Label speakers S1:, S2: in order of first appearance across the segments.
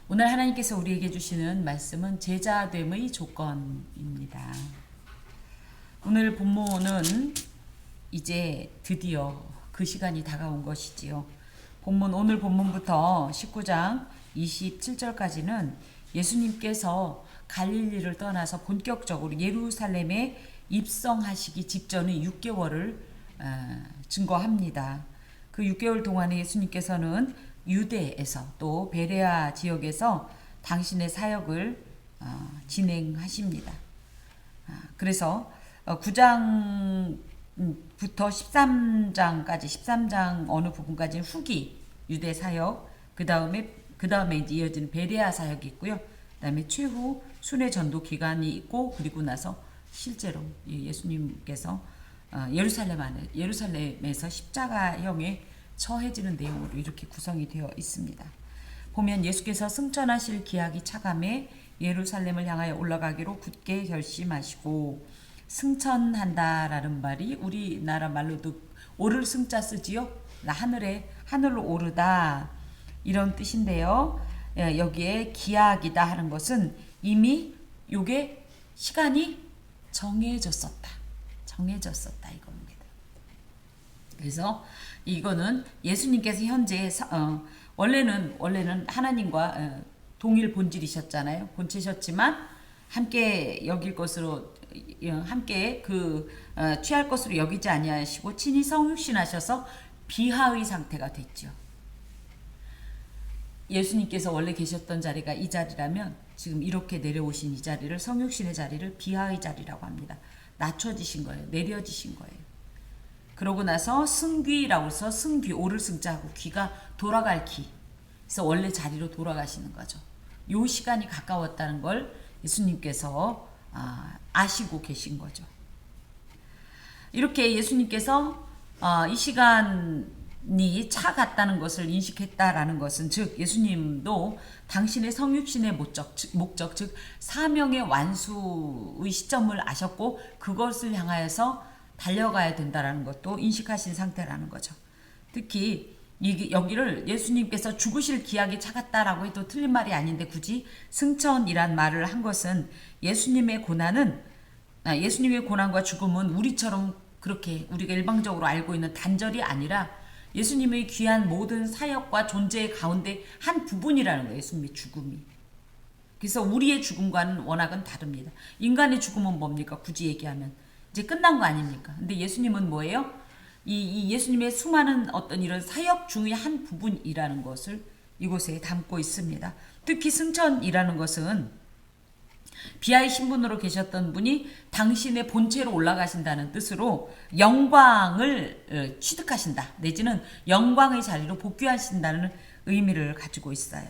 S1: 오늘 하나님께서 우리에게 주시는 말씀은 제자됨의 조건입니다. 오늘 본문은 이제 드디어 그 시간이 다가온 것이지요. 오늘 본문부터 19장 27절까지는 예수님께서 갈릴리를 떠나서 본격적으로 예루살렘에 입성하시기 직전의 6개월을 증거합니다. 그 6개월 동안에 예수님께서는 유대에서 또 베레아 지역에서 당신의 사역을 진행하십니다. 그래서 9장부터 13장까지 13장 어느 부분까지는 후기 유대 사역, 그 다음에 이제 이어지는 베레아 사역이 있고요. 그다음에 최후 순회 전도 기간이 있고, 그리고 나서 실제로 예수님께서 예루살렘에서 십자가형에 처해지는 내용으로 이렇게 구성이 되어 있습니다. 보면 예수께서 승천하실 기약이 차감해 예루살렘을 향하여 올라가기로 굳게 결심하시고, 승천한다라는 말이 우리나라 말로도 오를 승자 쓰지요. 하늘로 오르다 이런 뜻인데요. 여기에 기약이다 하는 것은 이미 요게 시간이 정해졌었다 이겁니다. 그래서 이거는 예수님께서 현재 원래는 하나님과 동일 본질이셨잖아요. 본체셨지만 함께 여길 것으로 함께 취할 것으로 여기지 아니하시고 친히 성육신하셔서 비하의 상태가 됐죠. 예수님께서 원래 계셨던 자리가 이 자리라면 지금 이렇게 내려오신 이 자리를, 성육신의 자리를 비하의 자리라고 합니다. 낮춰지신 거예요. 내려지신 거예요. 그러고 나서 승귀라고 해서 승귀, 오를 승자하고 귀가 돌아갈 기. 그래서 원래 자리로 돌아가시는 거죠. 요 시간이 가까웠다는 걸 예수님께서 아시고 계신 거죠. 이렇게 예수님께서 이 시간이 차 같다는 것을 인식했다라는 것은, 즉 예수님도 당신의 성육신의 목적 즉 사명의 완수의 시점을 아셨고 그것을 향하여서 달려가야 된다라는 것도 인식하신 상태라는 거죠. 특히 여기를 예수님께서 죽으실 기약이 차갔다라고 해도 틀린 말이 아닌데 굳이 승천이란 말을 한 것은 예수님의 고난과 죽음은 우리처럼 그렇게 우리가 일방적으로 알고 있는 단절이 아니라 예수님의 귀한 모든 사역과 존재의 가운데 한 부분이라는 거예요. 예수님의 죽음이. 그래서 우리의 죽음과는 워낙은 다릅니다. 인간의 죽음은 뭡니까? 굳이 얘기하면 이제 끝난 거 아닙니까? 근데 예수님은 뭐예요? 이 예수님의 수많은 어떤 이런 사역 중의 한 부분이라는 것을 이곳에 담고 있습니다. 특히 승천이라는 것은 비하의 신분으로 계셨던 분이 당신의 본체로 올라가신다는 뜻으로 영광을 취득하신다, 내지는 영광의 자리로 복귀하신다는 의미를 가지고 있어요.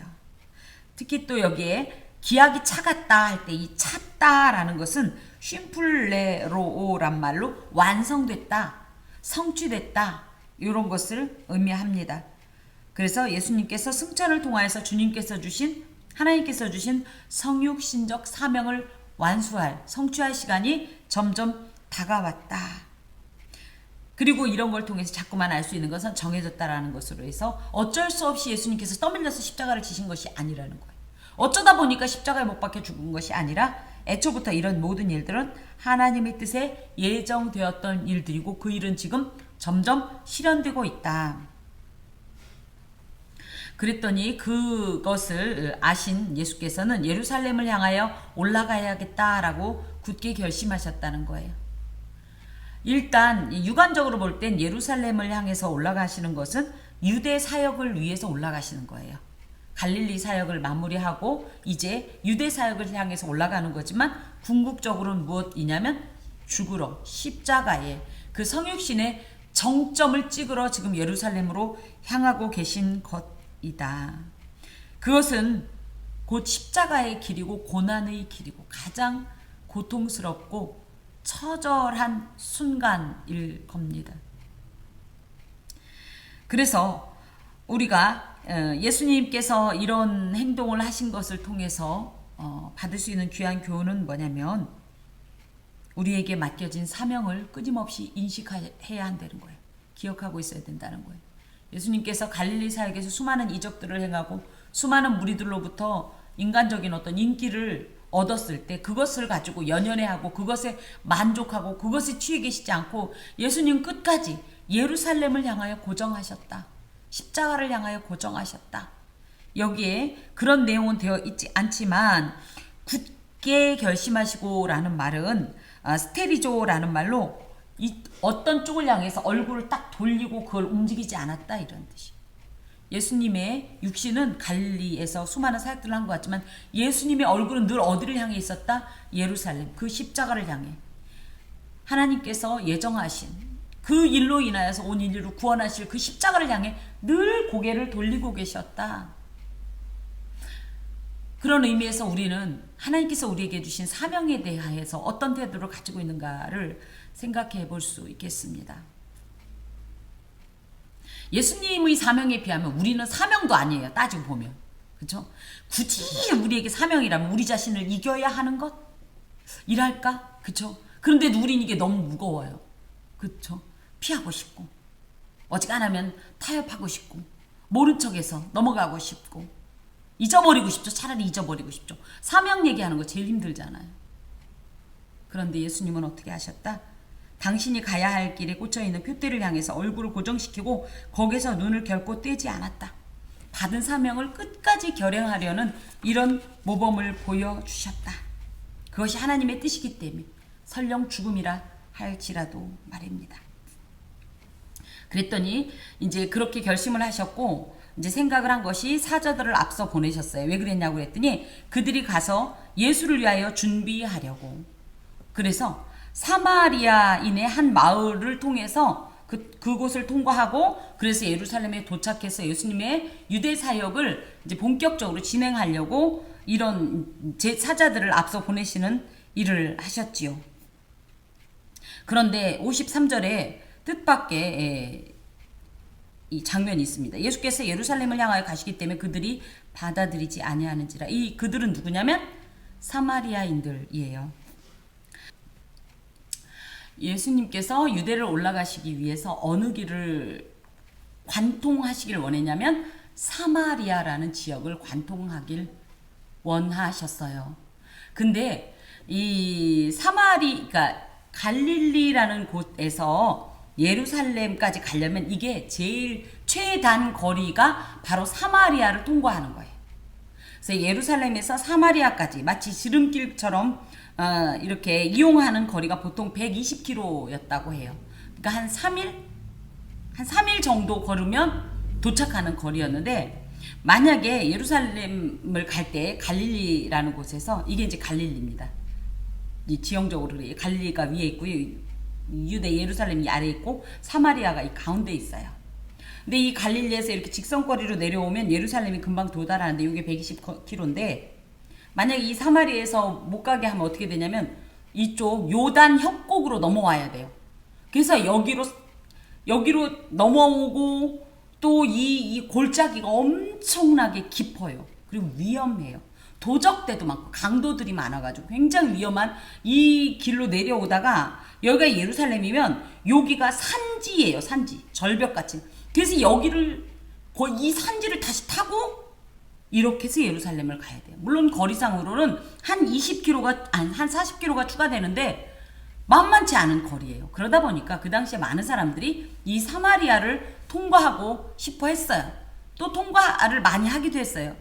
S1: 특히 또 여기에 기약이 차갔다 할 때 이 찼다라는 것은 쉼플레로란 말로 완성됐다, 성취됐다 이런 것을 의미합니다. 그래서 예수님께서 승천을 통하여서 하나님께서 주신 성육신적 사명을 성취할 시간이 점점 다가왔다. 그리고 이런 걸 통해서 자꾸만 알 수 있는 것은 정해졌다라는 것으로 해서 어쩔 수 없이 예수님께서 떠밀려서 십자가를 지신 것이 아니라는 거예요. 어쩌다 보니까 십자가에 못 박혀 죽은 것이 아니라 애초부터 이런 모든 일들은 하나님의 뜻에 예정되었던 일들이고 그 일은 지금 점점 실현되고 있다. 그랬더니 그것을 아신 예수께서는 예루살렘을 향하여 올라가야겠다라고 굳게 결심하셨다는 거예요. 일단 육안적으로 볼 땐 예루살렘을 향해서 올라가시는 것은 유대 사역을 위해서 올라가시는 거예요. 갈릴리 사역을 마무리하고 이제 유대 사역을 향해서 올라가는 거지만 궁극적으로는 무엇이냐면 죽으러, 십자가에 그 성육신의 정점을 찍으러 지금 예루살렘으로 향하고 계신 것이다. 그것은 곧 십자가의 길이고 고난의 길이고 가장 고통스럽고 처절한 순간일 겁니다. 그래서 우리가 예수님께서 이런 행동을 하신 것을 통해서 받을 수 있는 귀한 교훈은 뭐냐면, 우리에게 맡겨진 사명을 끊임없이 인식해야 한다는 거예요. 기억하고 있어야 된다는 거예요. 예수님께서 갈릴리 사역에서 수많은 이적들을 행하고 수많은 무리들로부터 인간적인 어떤 인기를 얻었을 때 그것을 가지고 연연해하고 그것에 만족하고 그것에 취해 계시지 않고 예수님 끝까지 예루살렘을 향하여 고정하셨다. 십자가를 향하여 고정하셨다. 여기에 그런 내용은 되어 있지 않지만 굳게 결심하시고라는 말은 스테리조라는 말로 어떤 쪽을 향해서 얼굴을 딱 돌리고 그걸 움직이지 않았다 이런 뜻이. 예수님의 육신은 갈릴리에서 수많은 사역들을 한 것 같지만 예수님의 얼굴은 늘 어디를 향해 있었다? 예루살렘, 그 십자가를 향해. 하나님께서 예정하신 그 일로 인하여서 온 인류를 구원하실 그 십자가를 향해 늘 고개를 돌리고 계셨다. 그런 의미에서 우리는 하나님께서 우리에게 주신 사명에 대하여서 어떤 태도를 가지고 있는가를 생각해 볼 수 있겠습니다. 예수님의 사명에 비하면 우리는 사명도 아니에요. 따지고 보면. 그렇죠? 굳이 우리에게 사명이라면 우리 자신을 이겨야 하는 것? 이랄까? 그렇죠? 그런데 우리는 이게 너무 무거워요. 그렇죠? 피하고 싶고 어지간하면 타협하고 싶고 모른 척해서 넘어가고 싶고 잊어버리고 싶죠. 차라리 잊어버리고 싶죠. 사명 얘기하는 거 제일 힘들잖아요. 그런데 예수님은 어떻게 하셨다? 당신이 가야 할 길에 꽂혀있는 표대를 향해서 얼굴을 고정시키고 거기서 눈을 결코 떼지 않았다. 받은 사명을 끝까지 결행하려는 이런 모범을 보여주셨다. 그것이 하나님의 뜻이기 때문에 설령 죽음이라 할지라도 말입니다. 그랬더니 이제 그렇게 결심을 하셨고 이제 생각을 한 것이 사자들을 앞서 보내셨어요. 왜 그랬냐고 그랬더니 그들이 가서 예수를 위하여 준비하려고. 그래서 사마리아인의 한 마을을 통해서 그곳을 통과하고 그래서 예루살렘에 도착해서 예수님의 유대 사역을 이제 본격적으로 진행하려고 이런 제 사자들을 앞서 보내시는 일을 하셨지요. 그런데 53절에 뜻밖의 이 장면이 있습니다. 예수께서 예루살렘을 향하여 가시기 때문에 그들이 받아들이지 아니하는지라. 이 그들은 누구냐면 사마리아인들이에요. 예수님께서 유대를 올라가시기 위해서 어느 길을 관통하시길 원했냐면 사마리아라는 지역을 관통하길 원하셨어요. 근데 이 그러니까 갈릴리라는 곳에서 예루살렘까지 가려면 이게 제일 최단 거리가 바로 사마리아를 통과하는 거예요. 그래서 예루살렘에서 사마리아까지 마치 지름길처럼 이렇게 이용하는 거리가 보통 120km였다고 해요. 그러니까 한 3일 정도 걸으면 도착하는 거리였는데 만약에 예루살렘을 갈 때 갈릴리라는 곳에서 이게 이제 갈릴리입니다. 이 지형적으로 갈릴리가 위에 있고요. 유대 예루살렘이 아래에 있고 사마리아가 이 가운데 있어요. 근데 이 갈릴리에서 이렇게 직선거리로 내려오면 예루살렘이 금방 도달하는데 이게 120km인데 만약에 이 사마리아에서 못 가게 하면 어떻게 되냐면 이쪽 요단 협곡으로 넘어와야 돼요. 그래서 여기로 넘어오고 또 이 골짜기가 엄청나게 깊어요. 그리고 위험해요. 도적대도 많고 강도들이 많아가지고 굉장히 위험한 이 길로 내려오다가 여기가 예루살렘이면 여기가 산지예요. 산지. 절벽같이. 그래서 이 산지를 다시 타고 이렇게 해서 예루살렘을 가야 돼요. 물론 거리상으로는 한 20km가 한 40km가 추가되는데 만만치 않은 거리예요. 그러다 보니까 그 당시에 많은 사람들이 이 사마리아를 통과하고 싶어 했어요. 또 통과를 많이 하기도 했어요.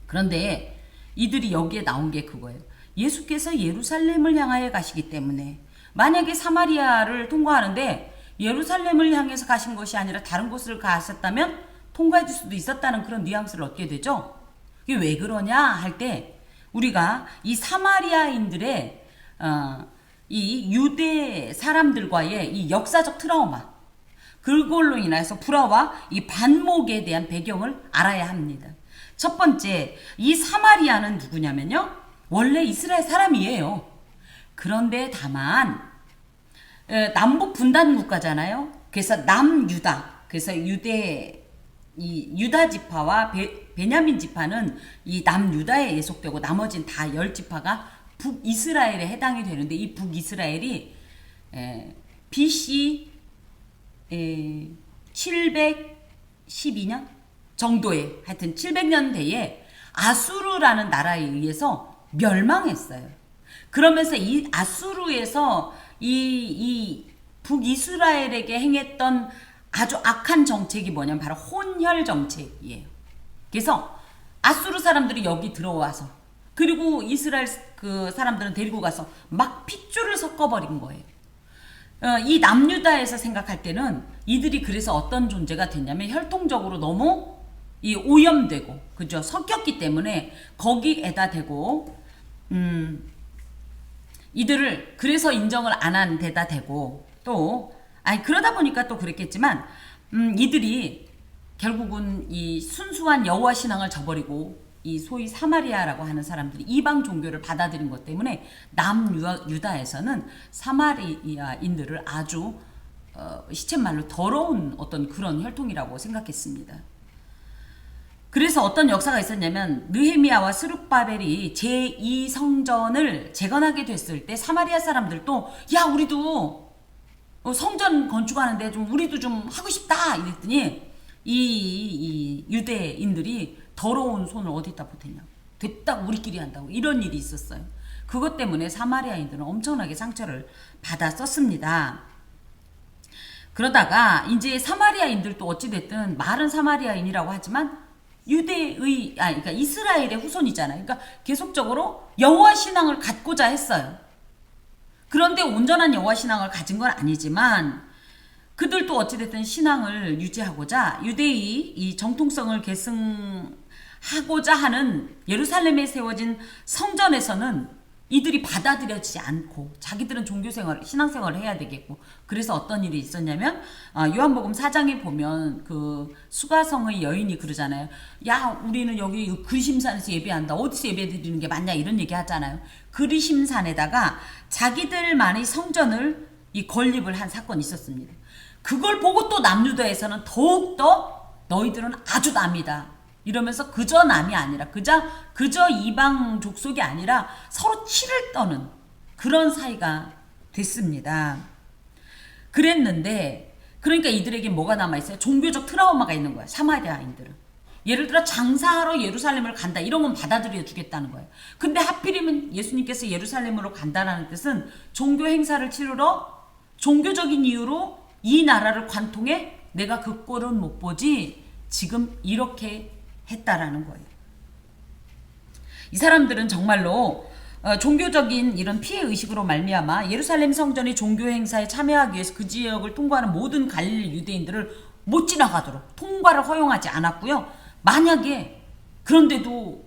S1: 그런데 이들이 여기에 나온 게 그거예요. 예수께서 예루살렘을 향하여 가시기 때문에 만약에 사마리아를 통과하는데 예루살렘을 향해서 가신 것이 아니라 다른 곳을 가셨다면 통과해 줄 수도 있었다는 그런 뉘앙스를 얻게 되죠. 이게 왜 그러냐 할 때 우리가 이 사마리아인들의 이 유대 사람들과의 이 역사적 트라우마 그걸로 인해서 불화와 이 반목에 대한 배경을 알아야 합니다. 첫 번째, 이 사마리아는 누구냐면요. 원래 이스라엘 사람이에요. 그런데 다만 남북 분단 국가잖아요. 그래서 남유다, 그래서 이 유다 지파와 베냐민 지파는 이 남유다에 예속되고 나머지는 다 10지파가 북이스라엘에 해당이 되는데 이 북이스라엘이 BC 712년 정도에 하여튼 700년대에 아수르라는 나라에 의해서 멸망했어요. 그러면서 이 아수르에서 이 북이스라엘에게 행했던 아주 악한 정책이 뭐냐면 바로 혼혈 정책이에요. 그래서 아수르 사람들이 여기 들어와서 그리고 이스라엘 그 사람들은 데리고 가서 막 핏줄을 섞어버린 거예요. 이 남유다에서 생각할 때는 이들이 그래서 어떤 존재가 됐냐면 혈통적으로 너무 이 오염되고 그죠 섞였기 때문에 거기에다 대고 이들을 그래서 인정을 안 한 데다 대고 또 아니 그러다 보니까 또 그랬겠지만 이들이 결국은 이 순수한 여호와 신앙을 저버리고 이 소위 사마리아라고 하는 사람들이 이방 종교를 받아들인 것 때문에 남유다에서는 사마리아인들을 아주 시쳇말로 더러운 어떤 그런 혈통이라고 생각했습니다. 그래서 어떤 역사가 있었냐면 느헤미야와 스룹바벨이 제2성전을 재건하게 됐을 때 사마리아 사람들도 야 우리도 성전 건축하는데 좀 우리도 좀 하고 싶다 이랬더니 이 유대인들이 더러운 손을 어디다 보태냐 됐다고 우리끼리 한다고 이런 일이 있었어요. 그것 때문에 사마리아인들은 엄청나게 상처를 받았었습니다. 그러다가 이제 사마리아인들도 어찌됐든 말은 사마리아인이라고 하지만 그러니까 이스라엘의 후손이잖아요. 그러니까 계속적으로 여호와 신앙을 갖고자 했어요. 그런데 온전한 여호와 신앙을 가진 건 아니지만 그들도 어찌됐든 신앙을 유지하고자 유대의 이 정통성을 계승하고자 하는 예루살렘에 세워진 성전에서는 이들이 받아들여지지 않고 자기들은 종교생활, 신앙생활을 해야 되겠고 그래서 어떤 일이 있었냐면 요한복음 4장에 보면 그 수가성의 여인이 그러잖아요. 야 우리는 여기 그리심산에서 예배한다. 어디서 예배드리는 게 맞냐 이런 얘기 하잖아요. 그리심산에다가 자기들만의 성전을 이 건립을 한 사건이 있었습니다. 그걸 보고 또 남유다에서는 더욱더 너희들은 아주 남이다. 이러면서 그저 남이 아니라 그저 이방 족속이 아니라 서로 치를 떠는 그런 사이가 됐습니다. 그랬는데 그러니까 이들에게 뭐가 남아있어요? 종교적 트라우마가 있는 거야. 사마리아인들은. 예를 들어 장사하러 예루살렘을 간다. 이런 건 받아들여 주겠다는 거예요. 근데 하필이면 예수님께서 예루살렘으로 간다라는 뜻은 종교 행사를 치르러 종교적인 이유로 이 나라를 관통해 내가 그 꼴은 못 보지 지금 이렇게 했다라는 거예요. 이 사람들은 정말로 종교적인 이런 피해 의식으로 말미암아 예루살렘 성전의 종교 행사에 참여하기 위해서 그 지역을 통과하는 모든 갈릴리 유대인들을 못 지나가도록 통과를 허용하지 않았고요. 만약에 그런데도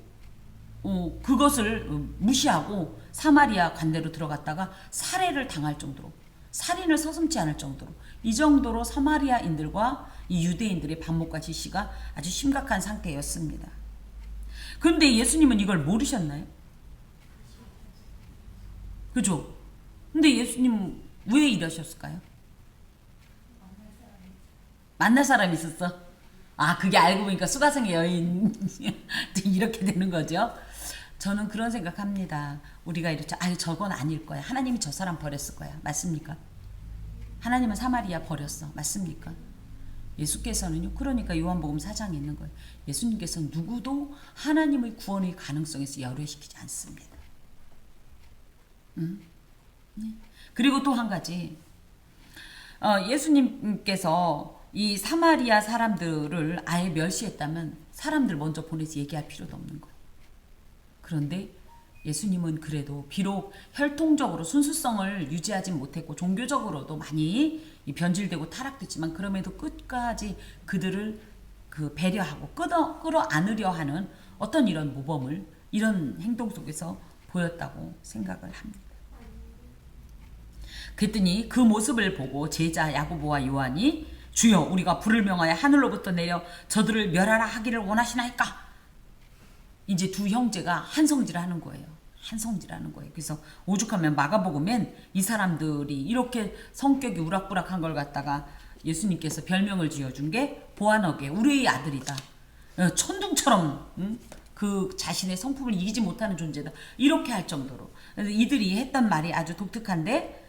S1: 그것을 무시하고 사마리아 관내로 들어갔다가 살해를 당할 정도로 살인을 서슴지 않을 정도로 이 정도로 사마리아인들과 이 유대인들의 반목과 지시가 아주 심각한 상태였습니다. 그런데 예수님은 이걸 모르셨나요? 그죠? 근데 예수님 왜 이러셨을까요? 만날 사람이 있었어? 아 그게 알고 보니까 수가성의 여인 이렇게 되는 거죠. 저는 그런 생각합니다. 우리가 이렇게 저건 아닐 거야. 하나님이 저 사람 버렸을 거야. 맞습니까? 하나님은 사마리아 버렸어. 맞습니까? 예수께서는요. 그러니까 요한복음 4장에 있는 거예요. 예수님께서는 누구도 하나님의 구원의 가능성에서 열외시키지 않습니다. 네. 그리고 또 한 가지 예수님께서 이 사마리아 사람들을 아예 멸시했다면 사람들 먼저 보내서 얘기할 필요도 없는 거예요. 그런데 예수님은 그래도 비록 혈통적으로 순수성을 유지하지 못했고 종교적으로도 많이 변질되고 타락됐지만 그럼에도 끝까지 그들을 배려하고 끌어안으려 하는 어떤 이런 모범을 이런 행동 속에서 보였다고 생각을 합니다. 그랬더니 그 모습을 보고 제자 야고보와 요한이 주여 우리가 불을 명하여 하늘로부터 내려 저들을 멸하라 하기를 원하시나이까? 이제 두 형제가 한성질을 하는 거예요. 한성질하는 거예요. 그래서 오죽하면 마가복음엔 이 사람들이 이렇게 성격이 우락부락한 걸 갖다가 예수님께서 별명을 지어준 게 보아너게 우리의 아들이다. 천둥처럼 그 자신의 성품을 이기지 못하는 존재다. 이렇게 할 정도로. 그래서 이들이 했던 말이 아주 독특한데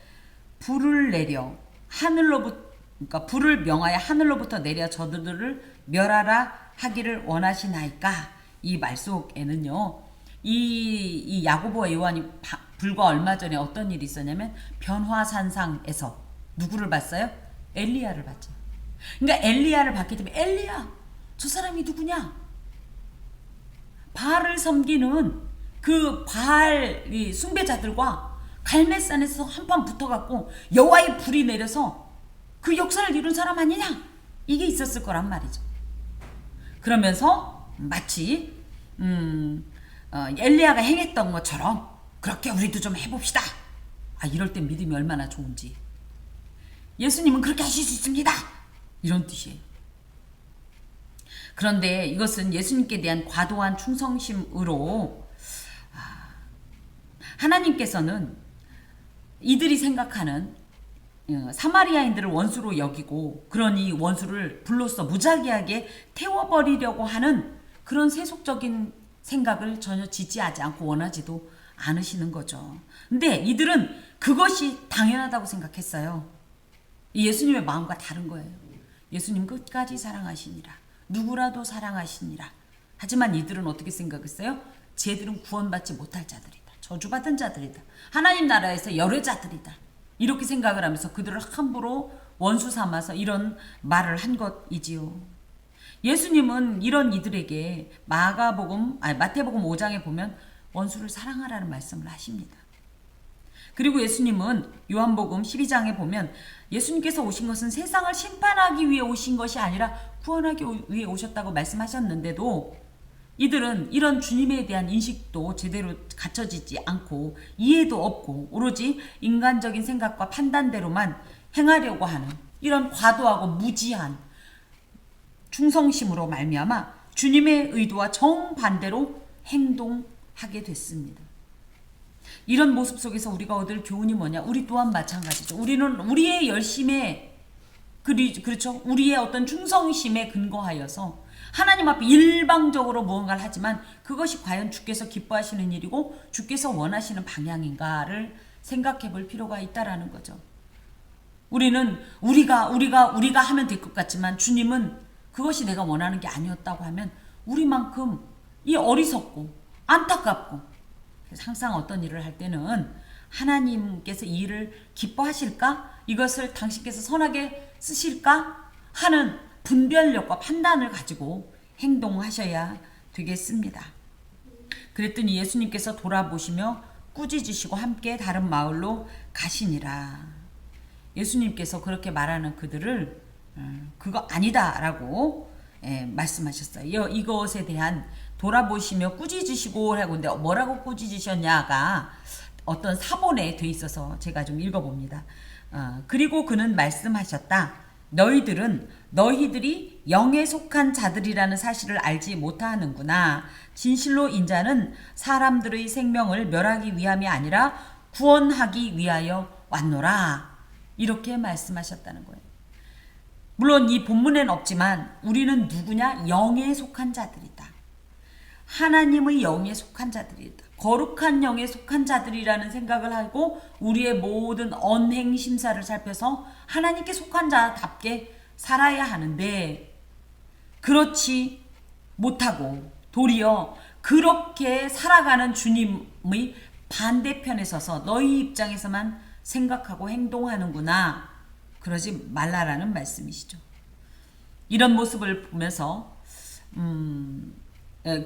S1: 불을 내려 하늘로부터 그러니까 불을 명하여 하늘로부터 내려 저들을 멸하라 하기를 원하시나이까. 이 말 속에는요, 이 야고보와 요한이 불과 얼마 전에 어떤 일이 있었냐면 변화산상에서 누구를 봤어요? 엘리야를 봤죠. 그러니까 엘리야를 봤기 때문에 엘리야, 저 사람이 누구냐? 바알을 섬기는 그 바알 숭배자들과 갈멜산에서 한판 붙어갖고 여호와의 불이 내려서 그 역사를 이룬 사람 아니냐? 이게 있었을 거란 말이죠. 그러면서 마치 엘리야가 행했던 것처럼 그렇게 우리도 좀 해봅시다. 이럴 때 믿음이 얼마나 좋은지. 예수님은 그렇게 하실 수 있습니다. 이런 뜻이에요. 그런데 이것은 예수님께 대한 과도한 충성심으로 하나님께서는 이들이 생각하는 사마리아인들을 원수로 여기고 그러니 원수를 불로써 무작위하게 태워버리려고 하는 그런 세속적인 생각을 전혀 지지하지 않고 원하지도 않으시는 거죠. 근데 이들은 그것이 당연하다고 생각했어요. 예수님의 마음과 다른 거예요. 예수님 끝까지 사랑하시니라. 누구라도 사랑하시니라. 하지만 이들은 어떻게 생각했어요? 쟤들은 구원받지 못할 자들이다. 저주받은 자들이다. 하나님 나라에서 열애자들이다. 이렇게 생각을 하면서 그들을 함부로 원수 삼아서 이런 말을 한 것이지요. 예수님은 이런 이들에게 마태복음 5장에 보면 원수를 사랑하라는 말씀을 하십니다. 그리고 예수님은 요한복음 12장에 보면 예수님께서 오신 것은 세상을 심판하기 위해 오신 것이 아니라 구원하기 위해 오셨다고 말씀하셨는데도 이들은 이런 주님에 대한 인식도 제대로 갖춰지지 않고 이해도 없고 오로지 인간적인 생각과 판단대로만 행하려고 하는 이런 과도하고 무지한 충성심으로 말미암아 주님의 의도와 정반대로 행동하게 됐습니다. 이런 모습 속에서 우리가 얻을 교훈이 뭐냐? 우리 또한 마찬가지죠. 우리는 우리의 열심에 그렇죠? 우리의 어떤 충성심에 근거하여서 하나님 앞에 일방적으로 무언가를 하지만 그것이 과연 주께서 기뻐하시는 일이고 주께서 원하시는 방향인가를 생각해 볼 필요가 있다라는 거죠. 우리는 우리가 하면 될 것 같지만 주님은 그것이 내가 원하는 게 아니었다고 하면 우리만큼 이 어리석고 안타깝고 항상 어떤 일을 할 때는 하나님께서 이 일을 기뻐하실까? 이것을 당신께서 선하게 쓰실까? 하는 분별력과 판단을 가지고 행동하셔야 되겠습니다. 그랬더니 예수님께서 돌아보시며 꾸짖으시고 함께 다른 마을로 가시니라. 예수님께서 그렇게 말하는 그들을 그거 아니다라고 말씀하셨어요. 이것에 대한 돌아보시며 꾸짖으시고 하고 근데 뭐라고 꾸짖으셨냐가 어떤 사본에 돼 있어서 제가 좀 읽어봅니다. 그리고 그는 말씀하셨다. 너희들이 영에 속한 자들이라는 사실을 알지 못하는구나. 진실로 인자는 사람들의 생명을 멸하기 위함이 아니라 구원하기 위하여 왔노라. 이렇게 말씀하셨다는 거예요. 물론 이 본문에는 없지만 우리는 누구냐? 영에 속한 자들이다. 하나님의 영에 속한 자들이다. 거룩한 영에 속한 자들이라는 생각을 하고 우리의 모든 언행 심사를 살펴서 하나님께 속한 자답게 살아야 하는데 그렇지 못하고 도리어 그렇게 살아가는 주님의 반대편에 서서 너희 입장에서만 생각하고 행동하는구나. 그러지 말라라는 말씀이시죠. 이런 모습을 보면서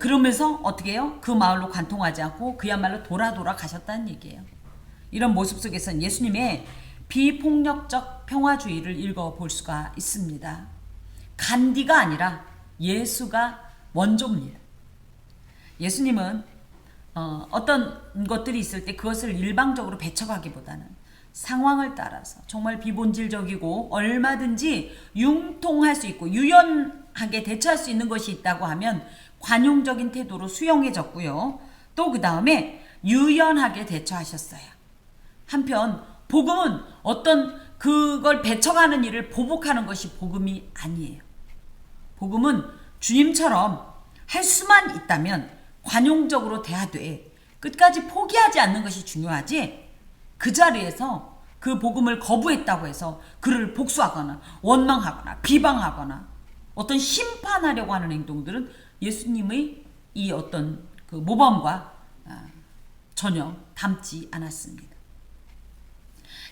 S1: 그러면서 어떻게 해요? 그 마을로 관통하지 않고 그야말로 돌아 가셨다는 얘기예요. 이런 모습 속에서는 예수님의 비폭력적 평화주의를 읽어볼 수가 있습니다. 간디가 아니라 예수가 원조입니다. 예수님은 어떤 것들이 있을 때 그것을 일방적으로 배척하기보다는 상황을 따라서 정말 비본질적이고 얼마든지 융통할 수 있고 유연하게 대처할 수 있는 것이 있다고 하면 관용적인 태도로 수용해졌고요. 또 그 다음에 유연하게 대처하셨어요. 한편 복음은 어떤 그걸 배척하는 일을 보복하는 것이 복음이 아니에요. 복음은 주님처럼 할 수만 있다면 관용적으로 대하되 끝까지 포기하지 않는 것이 중요하지 그 자리에서 그 복음을 거부했다고 해서 그를 복수하거나 원망하거나 비방하거나 어떤 심판하려고 하는 행동들은 예수님의 이 어떤 그 모범과 전혀 닮지 않았습니다.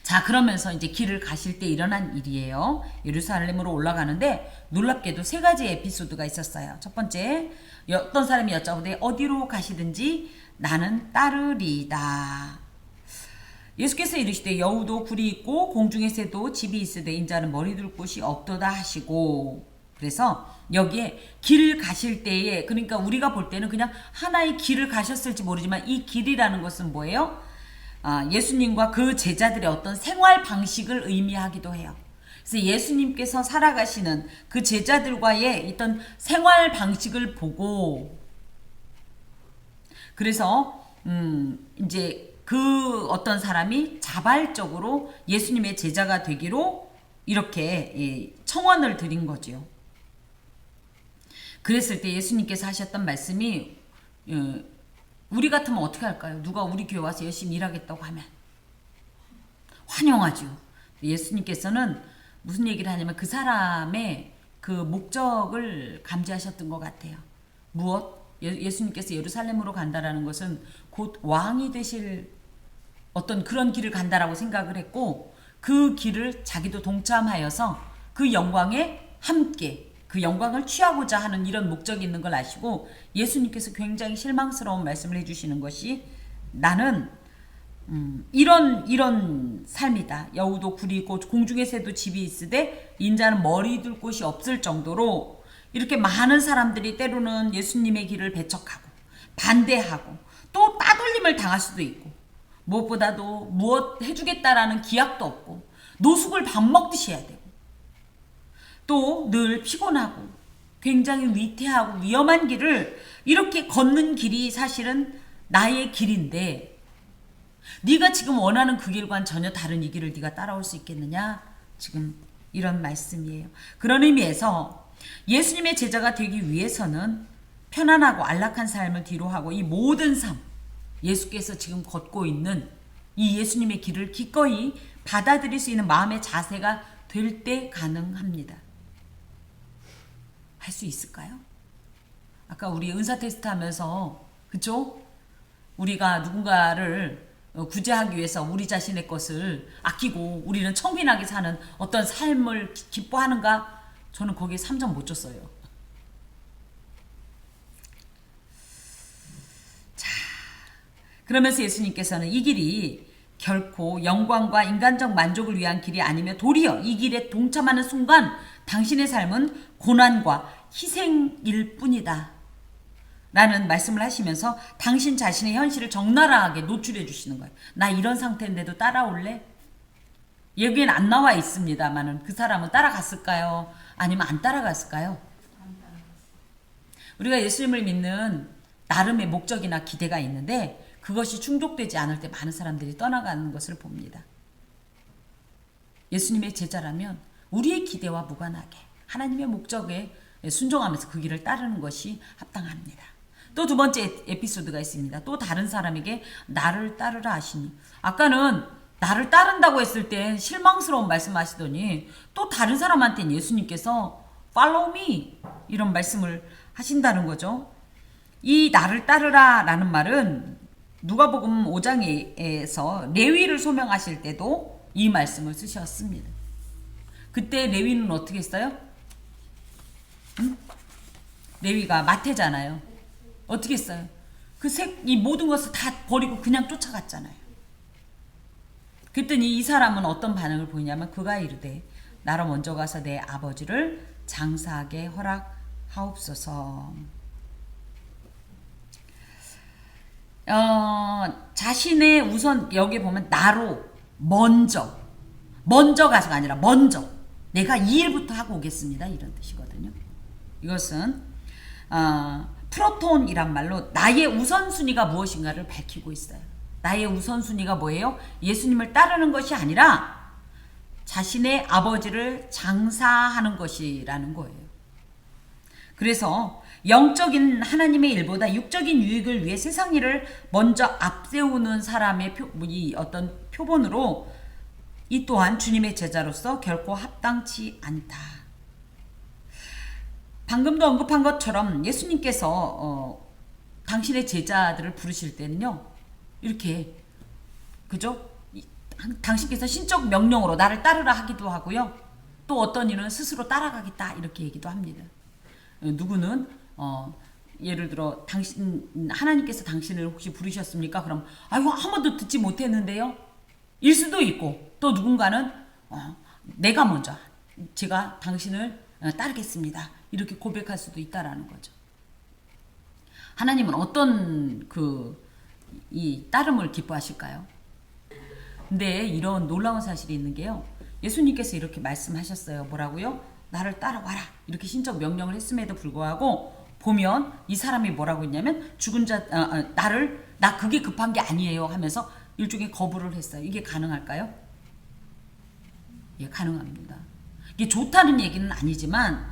S1: 자, 그러면서 이제 길을 가실 때 일어난 일이에요. 예루살렘으로 올라가는데 놀랍게도 세 가지 에피소드가 있었어요. 첫 번째, 어떤 사람이 여쭤보되 어디로 가시든지 나는 따르리이다. 예수께서 이르시되 여우도 굴이 있고 공중의 새도 집이 있으되 인자는 머리 둘 곳이 없도다 하시고, 그래서 여기에 길 가실 때에, 그러니까 우리가 볼 때는 그냥 하나의 길을 가셨을지 모르지만 이 길이라는 것은 뭐예요? 예수님과 그 제자들의 어떤 생활 방식을 의미하기도 해요. 그래서 예수님께서 살아가시는 그 제자들과의 있던 생활 방식을 보고, 그래서 이제 그 어떤 사람이 자발적으로 예수님의 제자가 되기로 이렇게 청원을 드린 거지요. 그랬을 때 예수님께서 하셨던 말씀이, 우리 같으면 어떻게 할까요? 누가 우리 교회 와서 열심히 일하겠다고 하면 환영하죠. 예수님께서는 무슨 얘기를 하냐면 그 사람의 그 목적을 감지하셨던 것 같아요. 무엇? 예수님께서 예루살렘으로 간다라는 것은 곧 왕이 되실 어떤 그런 길을 간다라고 생각을 했고, 그 길을 자기도 동참하여서 그 영광에 함께 그 영광을 취하고자 하는 이런 목적이 있는 걸 아시고, 예수님께서 굉장히 실망스러운 말씀을 해주시는 것이, 나는 이런 삶이다. 여우도 굴이 있고 공중의 새도 집이 있으되 인자는 머리 둘 곳이 없을 정도로 이렇게 많은 사람들이 때로는 예수님의 길을 배척하고 반대하고 또 따돌림을 당할 수도 있고, 무엇보다도 무엇 해주겠다라는 기약도 없고 노숙을 밥 먹듯이 해야 되고 또 늘 피곤하고 굉장히 위태하고 위험한 길을 이렇게 걷는 길이 사실은 나의 길인데, 네가 지금 원하는 그 길과는 전혀 다른 이 길을 네가 따라올 수 있겠느냐? 지금 이런 말씀이에요. 그런 의미에서 예수님의 제자가 되기 위해서는 편안하고 안락한 삶을 뒤로하고 이 모든 삶, 예수께서 지금 걷고 있는 이 예수님의 길을 기꺼이 받아들일 수 있는 마음의 자세가 될 때 가능합니다. 할 수 있을까요? 아까 우리 은사 테스트 하면서, 그쵸? 우리가 누군가를 구제하기 위해서 우리 자신의 것을 아끼고 우리는 청빈하게 사는 어떤 삶을 기뻐하는가? 저는 거기에 3점 못 줬어요. 자, 그러면서 예수님께서는 이 길이 결코 영광과 인간적 만족을 위한 길이 아니며 도리어 이 길에 동참하는 순간 당신의 삶은 고난과 희생일 뿐이다 라는 말씀을 하시면서 당신 자신의 현실을 적나라하게 노출해 주시는 거예요. 나 이런 상태인데도 따라올래? 여기엔 안 나와 있습니다만은 그 사람은 따라갔을까요? 아니면 안 따라갔을까요? 우리가 예수님을 믿는 나름의 목적이나 기대가 있는데 그것이 충족되지 않을 때 많은 사람들이 떠나가는 것을 봅니다. 예수님의 제자라면 우리의 기대와 무관하게 하나님의 목적에 순종하면서 그 길을 따르는 것이 합당합니다. 또 두 번째 에피소드가 있습니다. 또 다른 사람에게 나를 따르라 하시니, 아까는 나를 따른다고 했을 때 실망스러운 말씀하시더니 또 다른 사람한테는 예수님께서 follow me 이런 말씀을 하신다는 거죠. 이 나를 따르라 라는 말은 누가복음 5장에서 레위를 소명하실 때도 이 말씀을 쓰셨습니다. 그때 레위는 어떻게 했어요? 레위가 마태잖아요. 어떻게 했어요? 이 모든 것을 다 버리고 그냥 쫓아갔잖아요. 그랬더니 이 사람은 어떤 반응을 보이냐면 그가 이르되 나로 먼저 가서 내 아버지를 장사하게 허락하옵소서. 자신의 우선, 여기 보면 나로 먼저 가서가 아니라 먼저 내가 이 일부터 하고 오겠습니다 이런 뜻이거든요. 이것은 프로톤이란 말로 나의 우선순위가 무엇인가를 밝히고 있어요. 나의 우선순위가 뭐예요? 예수님을 따르는 것이 아니라 자신의 아버지를 장사하는 것이라는 거예요. 그래서 영적인 하나님의 일보다 육적인 유익을 위해 세상 일을 먼저 앞세우는 사람의 어떤 표본으로 이 또한 주님의 제자로서 결코 합당치 않다. 방금도 언급한 것처럼 예수님께서 당신의 제자들을 부르실 때는요. 이렇게 그죠? 당신께서 신적 명령으로 나를 따르라 하기도 하고요. 또 어떤 이는 스스로 따라가겠다 이렇게 얘기도 합니다. 누구는 예를 들어 당신 하나님께서 당신을 혹시 부르셨습니까? 그럼 아이고 한 번도 듣지 못했는데요. 일 수도 있고 또 누군가는 내가 먼저 제가 당신을 따르겠습니다. 이렇게 고백할 수도 있다라는 거죠. 하나님은 어떤 이 따름을 기뻐하실까요? 근데 이런 놀라운 사실이 있는 게요. 예수님께서 이렇게 말씀하셨어요. 뭐라고요? 나를 따라와라. 이렇게 신적 명령을 했음에도 불구하고 보면 이 사람이 뭐라고 했냐면 죽은 자 나 그게 급한 게 아니에요 하면서 일종의 거부를 했어요. 이게 가능할까요? 예, 가능합니다. 이게 좋다는 얘기는 아니지만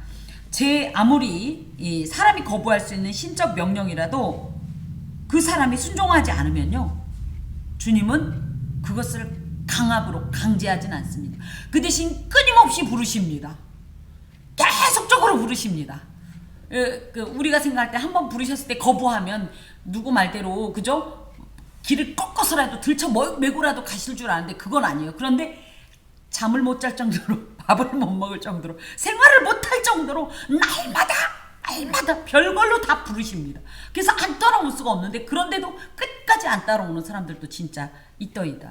S1: 아무리 이 사람이 거부할 수 있는 신적 명령이라도 그 사람이 순종하지 않으면요. 주님은 그것을 강압으로 강제하진 않습니다. 그 대신 끊임없이 부르십니다. 계속적으로 부르십니다. 우리가 생각할 때 한 번 부르셨을 때 거부하면 누구 말대로 그죠? 길을 꺾어서라도 메고라도 가실 줄 아는데 그건 아니에요. 그런데 잠을 못 잘 정도로 밥을 못 먹을 정도로 생활을 못 할 정도로 날마다 별걸로 다 부르십니다. 그래서 안 따라올 수가 없는데 그런데도 끝까지 안 따라오는 사람들도 진짜 있더이다.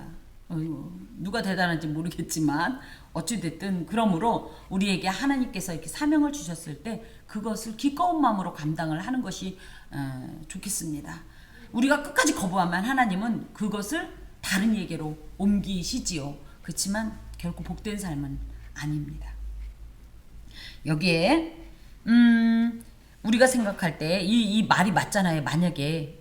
S1: 누가 대단한지 모르겠지만 어찌됐든 그러므로 우리에게 하나님께서 이렇게 사명을 주셨을 때 그것을 기꺼운 마음으로 감당을 하는 것이 좋겠습니다. 우리가 끝까지 거부하면 하나님은 그것을 다른 얘기로 옮기시지요. 그렇지만 결코 복된 삶은 아닙니다. 여기에 우리가 생각할 때 이 말이 맞잖아요. 만약에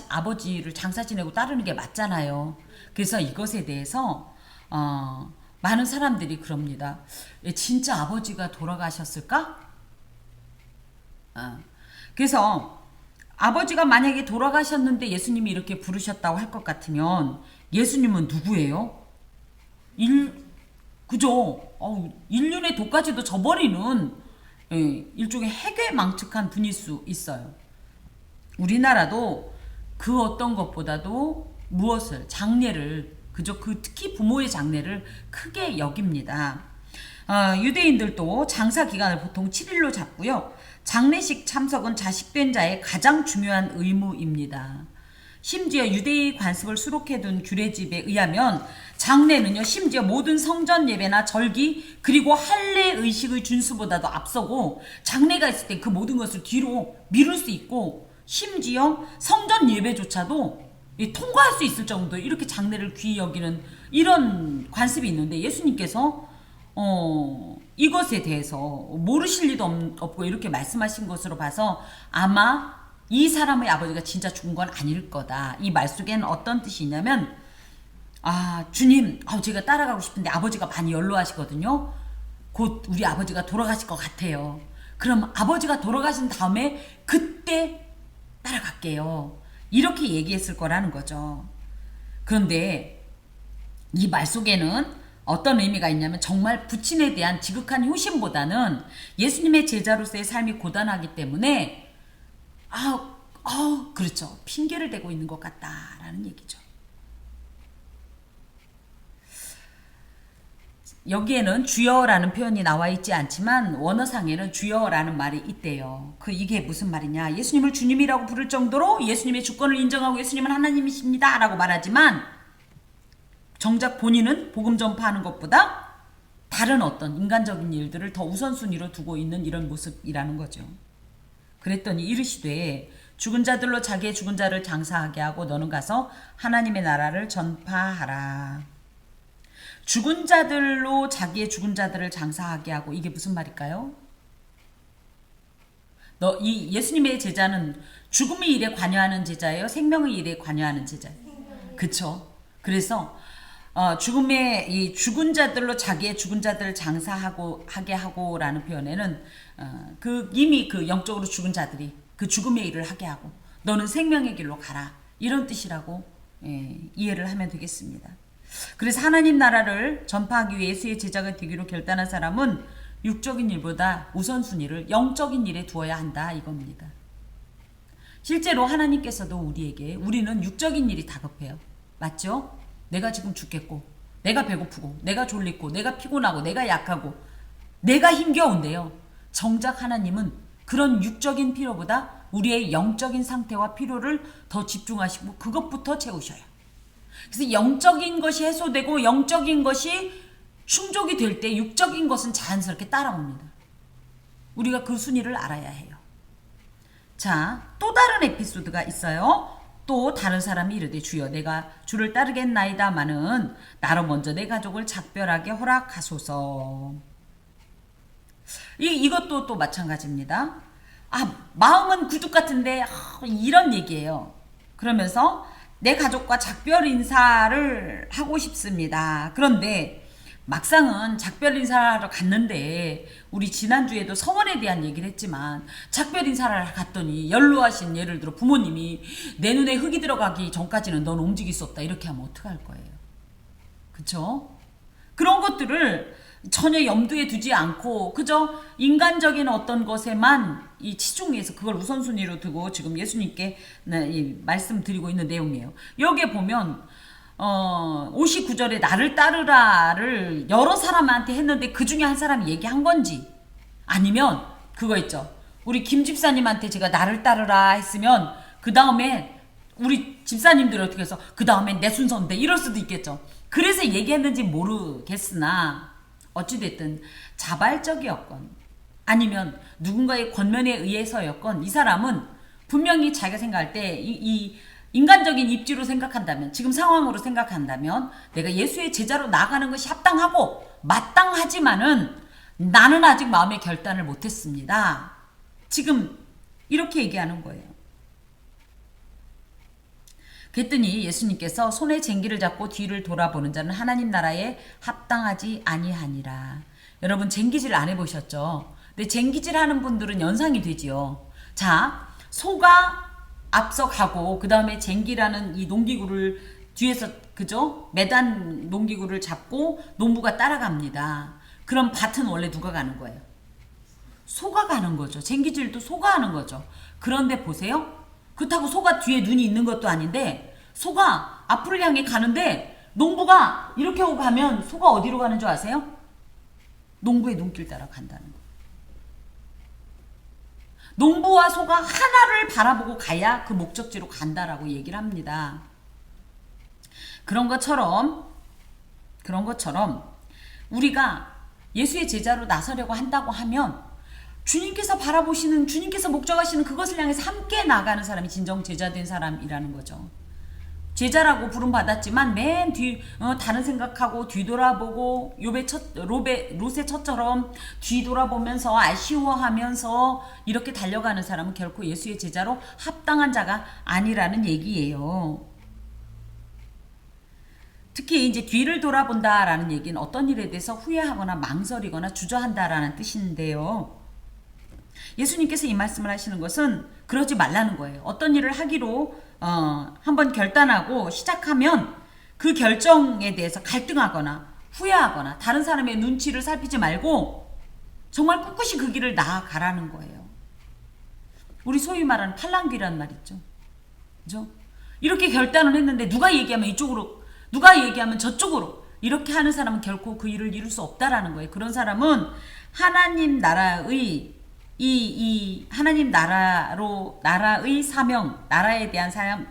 S1: 아버지를 장사 지내고 따르는 게 맞잖아요. 그래서 이것에 대해서 많은 사람들이 그럽니다. 진짜 아버지가 돌아가셨을까? 그래서 아버지가 만약에 돌아가셨는데 예수님이 이렇게 부르셨다고 할 것 같으면 예수님은 누구예요? 그죠? 인륜의 도까지도 저버리는 일종의 해괴망측한 분일 수 있어요. 우리나라도 그 어떤 것보다도 장례를 그저 특히 부모의 장례를 크게 여깁니다. 유대인들도 장사 기간을 보통 7일로 잡고요. 장례식 참석은 자식된 자의 가장 중요한 의무입니다. 심지어 유대의 관습을 수록해둔 규례집에 의하면 장례는요, 심지어 모든 성전 예배나 절기 그리고 할례 의식의 준수보다도 앞서고 장례가 있을 때 그 모든 것을 뒤로 미룰 수 있고 심지어 성전 예배조차도 통과할 수 있을 정도 이렇게 장례를 귀히 여기는 이런 관습이 있는데 예수님께서 이것에 대해서 모르실 리도 없고 이렇게 말씀하신 것으로 봐서 아마 이 사람의 아버지가 진짜 죽은 건 아닐 거다. 이 말 속에는 어떤 뜻이 있냐면 주님 제가 따라가고 싶은데 아버지가 많이 연로하시거든요. 곧 우리 아버지가 돌아가실 것 같아요. 그럼 아버지가 돌아가신 다음에 그때 따라갈게요. 이렇게 얘기했을 거라는 거죠. 그런데 이 말 속에는 어떤 의미가 있냐면 정말 부친에 대한 지극한 효심보다는 예수님의 제자로서의 삶이 고단하기 때문에 그렇죠. 핑계를 대고 있는 것 같다라는 얘기죠. 여기에는 주여라는 표현이 나와 있지 않지만 원어상에는 주여라는 말이 있대요. 이게 무슨 말이냐? 예수님을 주님이라고 부를 정도로 예수님의 주권을 인정하고 예수님은 하나님이십니다 라고 말하지만 정작 본인은 복음 전파하는 것보다 다른 어떤 인간적인 일들을 더 우선순위로 두고 있는 이런 모습이라는 거죠. 그랬더니 이르시되 죽은 자들로 자기의 죽은 자를 장사하게 하고 너는 가서 하나님의 나라를 전파하라. 죽은 자들로 자기의 죽은 자들을 장사하게 하고 이게 무슨 말일까요? 이 예수님의 제자는 죽음의 일에 관여하는 제자예요? 생명의 일에 관여하는 제자예요? 그쵸? 그래서 이 죽은 자들로 자기의 죽은 자들을 장사하게 하고라는 표현에는 이미 영적으로 죽은 자들이 그 죽음의 일을 하게 하고 너는 생명의 길로 가라 이런 뜻이라고 이해를 하면 되겠습니다. 그래서 하나님 나라를 전파하기 위해 예수의 제자가 되기로 결단한 사람은 육적인 일보다 우선순위를 영적인 일에 두어야 한다 이겁니다. 실제로 하나님께서도 우리는 육적인 일이 다급해요. 맞죠? 내가 지금 죽겠고, 내가 배고프고, 내가 졸리고, 내가 피곤하고, 내가 약하고, 내가 힘겨운데요. 정작 하나님은 그런 육적인 필요보다 우리의 영적인 상태와 필요를 더 집중하시고 그것부터 채우셔요. 그래서 영적인 것이 해소되고 영적인 것이 충족이 될 때 육적인 것은 자연스럽게 따라옵니다. 우리가 그 순위를 알아야 해요. 자, 또 다른 에피소드가 있어요. 또 다른 사람이 이르되 주여 내가 주를 따르겠나이다마는 나로 먼저 내 가족을 작별하게 허락하소서. 이것도 또 마찬가지입니다. 마음은 굴뚝 같은데 이런 얘기예요. 그러면서 내 가족과 작별 인사를 하고 싶습니다. 그런데 막상은 작별 인사를 하러 갔는데 우리 지난주에도 서원에 대한 얘기를 했지만 작별 인사를 하러 갔더니 연로하신 예를 들어 부모님이 내 눈에 흙이 들어가기 전까지는 넌 움직일 수 없다 이렇게 하면 어떡할 거예요. 그쵸? 그런 것들을 전혀 염두에 두지 않고 그저 인간적인 어떤 것에만 이 치중해서 그걸 우선순위로 두고 지금 예수님께 말씀드리고 있는 내용이에요. 여기에 보면 59절에 나를 따르라를 여러 사람한테 했는데 그 중에 한 사람이 얘기한 건지 아니면 그거 있죠. 우리 김 집사님한테 제가 나를 따르라 했으면 그 다음에 우리 집사님들이 어떻게 해서 그 다음에 내 순서인데 이럴 수도 있겠죠. 그래서 얘기했는지 모르겠으나 어찌됐든 자발적이었건 아니면 누군가의 권면에 의해서였건 이 사람은 분명히 자기가 생각할 때 이 인간적인 입지로 생각한다면 지금 상황으로 생각한다면 내가 예수의 제자로 나가는 것이 합당하고 마땅하지만은 나는 아직 마음의 결단을 못했습니다. 지금 이렇게 얘기하는 거예요. 그랬더니 예수님께서 손에 쟁기를 잡고 뒤를 돌아보는 자는 하나님 나라에 합당하지 아니하니라. 여러분 쟁기질 안 해보셨죠? 근데 쟁기질 하는 분들은 연상이 되지요. 자, 소가 앞서 가고 그 다음에 쟁기라는 이 농기구를 뒤에서 그죠? 매단 농기구를 잡고 농부가 따라갑니다. 그럼 밭은 원래 누가 가는 거예요? 소가 가는 거죠. 쟁기질도 소가 하는 거죠. 그런데 보세요. 그렇다고 소가 뒤에 눈이 있는 것도 아닌데 소가 앞을 향해 가는데 농부가 이렇게 하고 가면 소가 어디로 가는 줄 아세요? 농부의 눈길 따라 간다는 거예요. 농부와 소가 하나를 바라보고 가야 그 목적지로 간다라고 얘기를 합니다. 그런 것처럼 우리가 예수의 제자로 나서려고 한다고 하면 주님께서 바라보시는 주님께서 목적하시는 그것을 향해서 함께 나가는 사람이 진정 제자된 사람이라는 거죠. 제자라고 부름 받았지만 맨 뒤 다른 생각하고 뒤돌아보고 롯의 첫처럼 뒤돌아보면서 아쉬워하면서 이렇게 달려가는 사람은 결코 예수의 제자로 합당한 자가 아니라는 얘기예요. 특히 이제 뒤를 돌아본다라는 얘기는 어떤 일에 대해서 후회하거나 망설이거나 주저한다라는 뜻인데요. 예수님께서 이 말씀을 하시는 것은 그러지 말라는 거예요. 어떤 일을 하기로 한번 결단하고 시작하면 그 결정에 대해서 갈등하거나 후회하거나 다른 사람의 눈치를 살피지 말고 정말 꿋꿋이 그 길을 나아가라는 거예요. 우리 소위 말하는 팔랑귀란 말 있죠. 그죠? 이렇게 결단을 했는데 누가 얘기하면 이쪽으로 누가 얘기하면 저쪽으로 이렇게 하는 사람은 결코 그 일을 이룰 수 없다라는 거예요. 그런 사람은 하나님 나라의 하나님 나라의 사명, 나라에 대한 사명,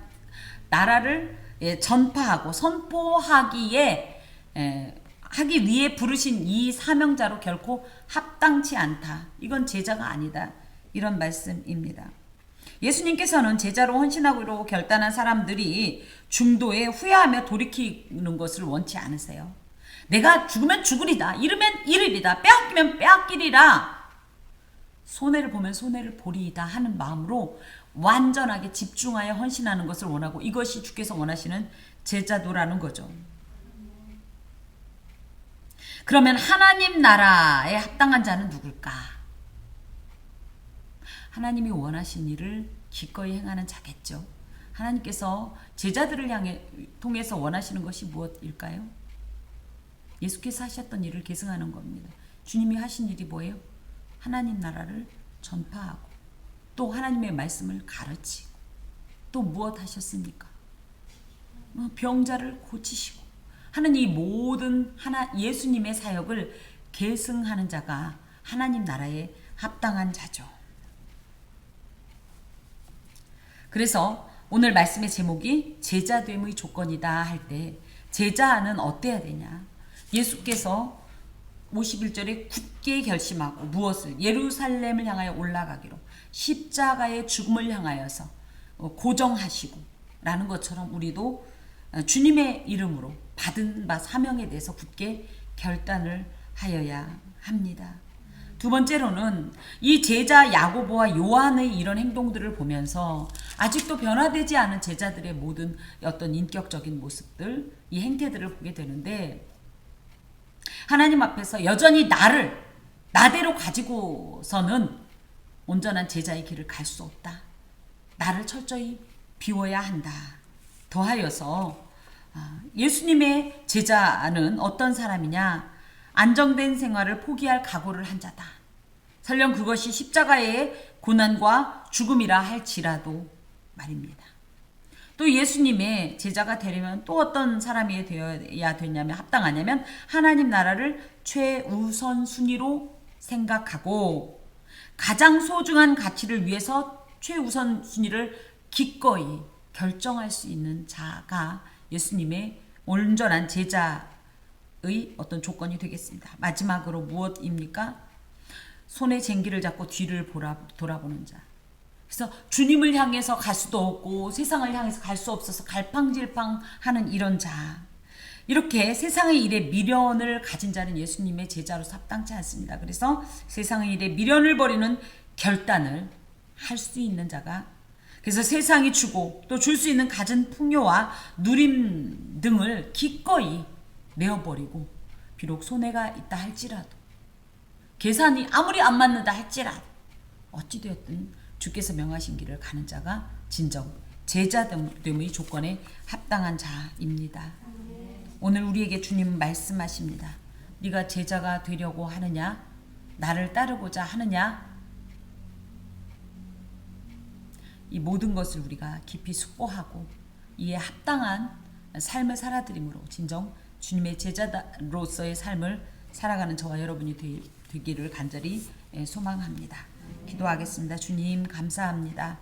S1: 나라를 전파하고 선포하기에 하기 위해 부르신 이 사명자로 결코 합당치 않다. 이건 제자가 아니다. 이런 말씀입니다. 예수님께서는 제자로 헌신하기로 결단한 사람들이 중도에 후회하며 돌이키는 것을 원치 않으세요. 내가 죽으면 죽으리다. 이르면 이르리다. 빼앗기면 빼앗기리라. 손해를 보면 손해를 보리이다 하는 마음으로 완전하게 집중하여 헌신하는 것을 원하고 이것이 주께서 원하시는 제자도라는 거죠. 그러면 하나님 나라에 합당한 자는 누굴까? 하나님이 원하신 일을 기꺼이 행하는 자겠죠. 하나님께서 제자들을 통해서 원하시는 것이 무엇일까요? 예수께서 하셨던 일을 계승하는 겁니다. 주님이 하신 일이 뭐예요? 하나님 나라를 전파하고 또 하나님의 말씀을 가르치고 또 무엇 하셨습니까? 병자를 고치시고 하는 이 모든 예수님의 사역을 계승하는 자가 하나님 나라에 합당한 자죠. 그래서 오늘 말씀의 제목이 제자됨의 조건이다 할 때 제자는 어때야 되냐? 예수께서 51절에 굳게 결심하고 무엇을? 예루살렘을 향하여 올라가기로 십자가의 죽음을 향하여서 고정하시고 라는 것처럼 우리도 주님의 이름으로 받은 바 사명에 대해서 굳게 결단을 하여야 합니다. 두 번째로는 이 제자 야고보와 요한의 이런 행동들을 보면서 아직도 변화되지 않은 제자들의 모든 어떤 인격적인 모습들, 이 행태들을 보게 되는데 하나님 앞에서 여전히 나대로 가지고서는 온전한 제자의 길을 갈 수 없다. 나를 철저히 비워야 한다. 더하여서 예수님의 제자는 어떤 사람이냐? 안정된 생활을 포기할 각오를 한 자다. 설령 그것이 십자가의 고난과 죽음이라 할지라도 말입니다. 또 예수님의 제자가 되려면 또 어떤 사람이 되어야 되냐면 합당하냐면 하나님 나라를 최우선 순위로 생각하고 가장 소중한 가치를 위해서 최우선 순위를 기꺼이 결정할 수 있는 자가 예수님의 온전한 제자의 어떤 조건이 되겠습니다. 마지막으로 무엇입니까? 손에 쟁기를 잡고 뒤를 돌아보는 자. 그래서 주님을 향해서 갈 수도 없고 세상을 향해서 갈 수 없어서 갈팡질팡하는 이런 자. 이렇게 세상의 일에 미련을 가진 자는 예수님의 제자로서 합당치 않습니다. 그래서 세상의 일에 미련을 버리는 결단을 할 수 있는 자가, 그래서 세상이 주고 또 줄 수 있는 갖은 풍요와 누림 등을 기꺼이 내어버리고 비록 손해가 있다 할지라도 계산이 아무리 안 맞는다 할지라도 어찌되었든 주께서 명하신 길을 가는 자가 진정 제자됨의 조건에 합당한 자입니다. 오늘 우리에게 주님은 말씀하십니다. 네가 제자가 되려고 하느냐? 나를 따르고자 하느냐? 이 모든 것을 우리가 깊이 숙고하고 이에 합당한 삶을 살아드림으로 진정 주님의 제자로서의 삶을 살아가는 저와 여러분이 되기를 간절히 소망합니다. 기도하겠습니다. 주님 감사합니다.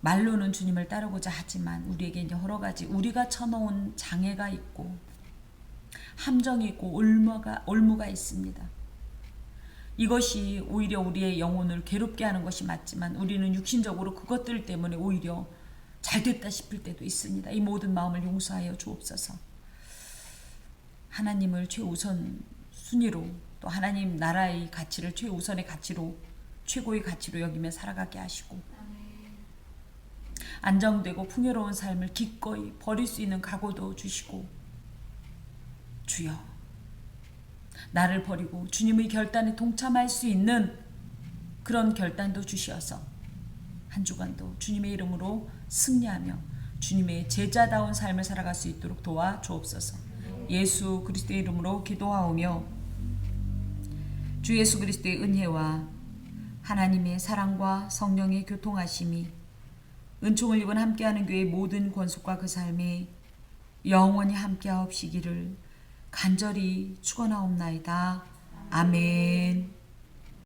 S1: 말로는 주님을 따르고자 하지만 우리에게 여러 가지 우리가 쳐놓은 장애가 있고 함정이 있고 올무가 있습니다. 이것이 오히려 우리의 영혼을 괴롭게 하는 것이 맞지만 우리는 육신적으로 그것들 때문에 오히려 잘됐다 싶을 때도 있습니다. 이 모든 마음을 용서하여 주옵소서. 하나님을 최우선 순위로 또 하나님 나라의 가치를 최우선의 가치로 최고의 가치로 여기며 살아가게 하시고 안정되고 풍요로운 삶을 기꺼이 버릴 수 있는 각오도 주시고 주여 나를 버리고 주님의 결단에 동참할 수 있는 그런 결단도 주시어서 한 주간도 주님의 이름으로 승리하며 주님의 제자다운 삶을 살아갈 수 있도록 도와 주옵소서. 예수 그리스도의 이름으로 기도하오며 주 예수 그리스도의 은혜와 하나님의 사랑과 성령의 교통하심이 은총을 입은 함께하는 교회의 모든 권속과 그 삶에 영원히 함께하옵시기를 간절히 축원하옵나이다. 아멘.